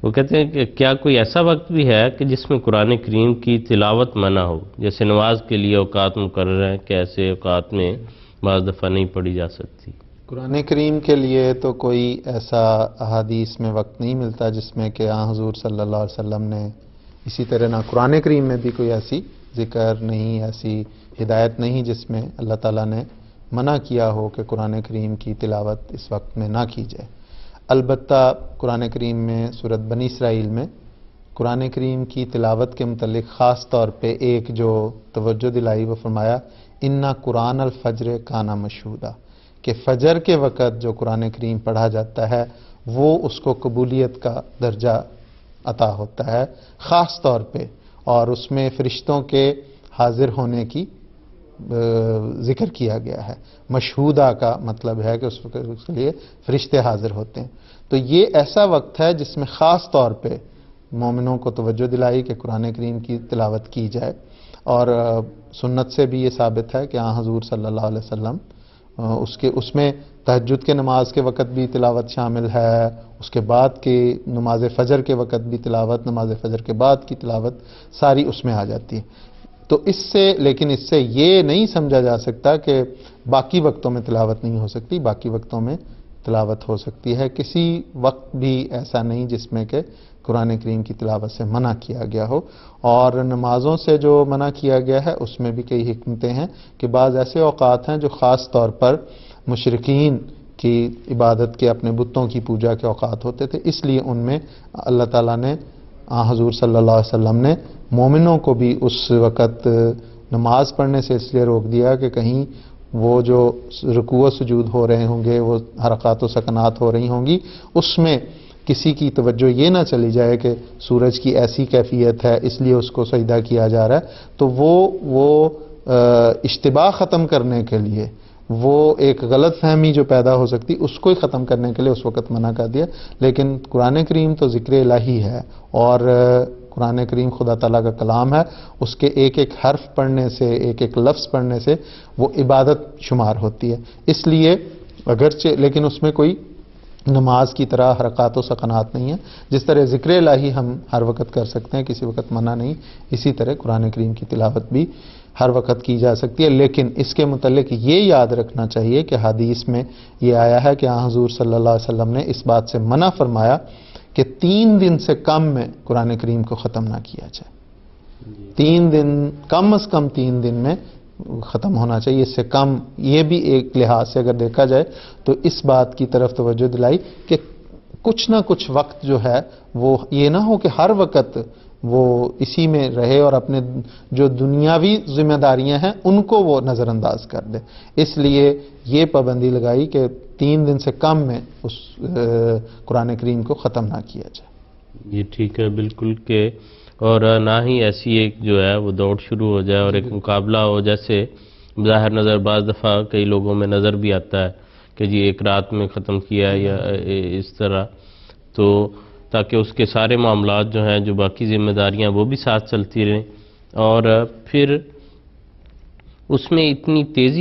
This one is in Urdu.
وہ کہتے ہیں کہ کیا کوئی ایسا وقت بھی ہے کہ جس میں قرآن کریم کی تلاوت منع ہو؟ جیسے نماز کے لیے اوقات مقرر ہیں کہ ایسے اوقات میں بعض دفعہ نہیں پڑھی جا سکتی؟ قرآن کریم کے لیے تو کوئی ایسا احادیث میں وقت نہیں ملتا جس میں کہ حضور صلی اللہ علیہ وسلم نے، اسی طرح نہ قرآن کریم میں بھی کوئی ایسی ذکر نہیں، ایسی ہدایت نہیں جس میں اللہ تعالیٰ نے منع کیا ہو کہ قرآن کریم کی تلاوت اس وقت میں نہ کی جائے۔ البتہ قرآن کریم میں سورۃ بنی اسرائیل میں قرآن کریم کی تلاوت کے متعلق خاص طور پہ ایک جو توجہ دلائی وہ فرمایا اِنَّ قرآن الفجر کانا مشہودا، کہ فجر کے وقت جو قرآن کریم پڑھا جاتا ہے وہ اس کو قبولیت کا درجہ عطا ہوتا ہے خاص طور پہ، اور اس میں فرشتوں کے حاضر ہونے کی ذکر کیا گیا ہے۔ مشہودہ کا مطلب ہے کہ اس کے لیے فرشتے حاضر ہوتے ہیں۔ تو یہ ایسا وقت ہے جس میں خاص طور پہ مومنوں کو توجہ دلائی کہ قرآن کریم کی تلاوت کی جائے، اور سنت سے بھی یہ ثابت ہے کہ حضور صلی اللہ علیہ وسلم اس میں تہجد کے نماز کے وقت بھی تلاوت شامل ہے، اس کے بعد کی نماز فجر کے وقت بھی تلاوت، نماز فجر کے بعد کی تلاوت ساری اس میں آ جاتی ہے۔ تو لیکن اس سے یہ نہیں سمجھا جا سکتا کہ باقی وقتوں میں تلاوت نہیں ہو سکتی، باقی وقتوں میں تلاوت ہو سکتی ہے۔ کسی وقت بھی ایسا نہیں جس میں کہ قرآن کریم کی تلاوت سے منع کیا گیا ہو، اور نمازوں سے جو منع کیا گیا ہے اس میں بھی کئی حکمتیں ہیں کہ بعض ایسے اوقات ہیں جو خاص طور پر مشرکین کی عبادت کے، اپنے بتوں کی پوجا کے اوقات ہوتے تھے، اس لیے ان میں اللہ تعالیٰ نے حضور صلی اللہ علیہ وسلم نے مومنوں کو بھی اس وقت نماز پڑھنے سے اس لیے روک دیا کہ کہیں وہ جو رکوع و سجود ہو رہے ہوں گے، وہ حرکات و سکنات ہو رہی ہوں گی، اس میں کسی کی توجہ یہ نہ چلی جائے کہ سورج کی ایسی کیفیت ہے اس لیے اس کو سجدہ کیا جا رہا ہے، تو وہ اشتباہ ختم کرنے کے لیے، وہ ایک غلط فہمی جو پیدا ہو سکتی اس کو ہی ختم کرنے کے لیے اس وقت منع کر دیا۔ لیکن قرآن کریم تو ذکر الہی ہے، اور قرآن کریم خدا تعالیٰ کا کلام ہے، اس کے ایک ایک حرف پڑھنے سے، ایک ایک لفظ پڑھنے سے وہ عبادت شمار ہوتی ہے۔ اس لیے اگرچہ لیکن اس میں کوئی نماز کی طرح حرکات و سکنات نہیں ہے، جس طرح ذکر الہی ہم ہر وقت کر سکتے ہیں، کسی وقت منع نہیں، اسی طرح قرآن کریم کی تلاوت بھی ہر وقت کی جا سکتی ہے۔ لیکن اس کے متعلق یہ یاد رکھنا چاہیے کہ حدیث میں یہ آیا ہے کہ حضور صلی اللہ علیہ وسلم نے اس بات سے منع فرمایا کہ 3 دن سے کم میں قرآن کریم کو ختم نہ کیا جائے۔ 3 دن، کم از کم 3 دن میں ختم ہونا چاہیے، اس سے کم یہ بھی ایک لحاظ سے اگر دیکھا جائے تو اس بات کی طرف توجہ دلائی کہ کچھ نہ کچھ وقت جو ہے وہ یہ نہ ہو کہ ہر وقت وہ اسی میں رہے اور اپنے جو دنیاوی ذمہ داریاں ہیں ان کو وہ نظر انداز کر دے۔ اس لیے یہ پابندی لگائی کہ 3 دن سے کم میں اس قرآن کریم کو ختم نہ کیا جائے۔ یہ ٹھیک ہے بالکل، کہ اور نہ ہی ایسی ایک جو ہے وہ دوڑ شروع ہو جائے اور ایک مقابلہ ہو، جیسے ظاہر نظر بعض دفعہ کئی لوگوں میں نظر بھی آتا ہے کہ جی ایک رات میں ختم کیا یا اس طرح، تو تاکہ اس کے سارے معاملات جو ہیں، جو باقی ذمہ داریاں وہ بھی ساتھ چلتی رہیں، اور پھر اس میں اتنی تیزی